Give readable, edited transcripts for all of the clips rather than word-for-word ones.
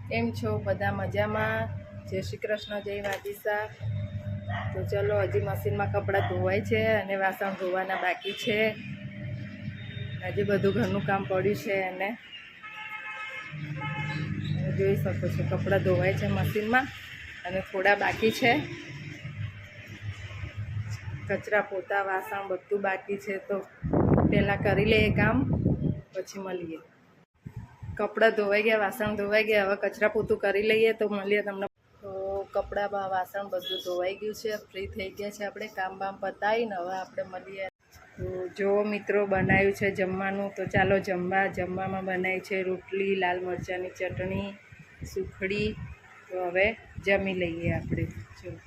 કેમ છો બધા મજામાં? જય શ્રી કૃષ્ણ, જય માતીસા. તો ચલો, હજી મશીનમાં કપડાં ધોવાય છે અને વાસણ ધોવાના બાકી છે. હજી બધું ઘરનું કામ પડ્યું છે અને જોઈ શકો છો કપડાં ધોવાય છે મશીનમાં અને થોડા બાકી છે. કચરા પોતા વાસણ બધું બાકી છે, તો પહેલાં કરી લઈએ કામ, પછી મળીએ. કપડાં ધોવાઈ ગયા, વાસણ ધોવાઈ ગયા, હવે કચરા પોતું કરી લઈએ તો મળીએ તમને. તો કપડાં વાસણ બધું ધોવાઈ ગયું છે, ફ્રી થઈ ગયા છે આપણે કામ બામ પતાવીને. હવે આપણે મળીએ. તો જો મિત્રો, બનાવ્યું છે જમવાનું, તો ચાલો જમવામાં બનાવી છે રોટલી, લાલ મરચાંની ચટણી, સુખડી. તો હવે જમી લઈએ આપણે. ચલો.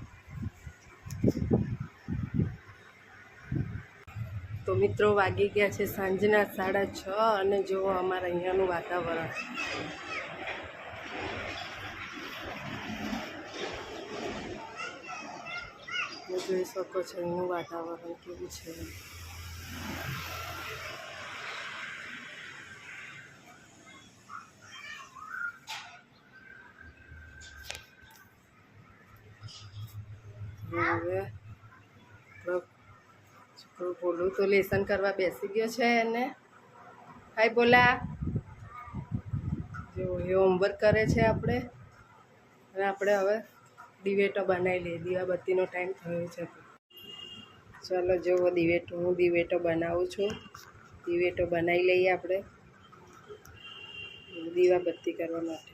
તો મિત્રો, વાગી ગયા છે સાંજના 6:30 અને જુઓ અમારા અહીંયાનું વાતાવરણ. જોઈ શકો છો અહીંનું વાતાવરણ કેવું છે. હવે છોકરું બોલું તો લેસન કરવા બેસી ગયો છે એને. હાય બોલા. જો એ હોમવર્ક કરે છે આપણે. અને આપણે હવે દિવેટો બનાવી લઈએ. દીવાબત્તીનો ટાઈમ થયો છે. ચાલો જુઓ, હું દિવેટો બનાવું છું. દિવેટો બનાવી લઈએ આપણે દીવાબત્તી કરવા માટે.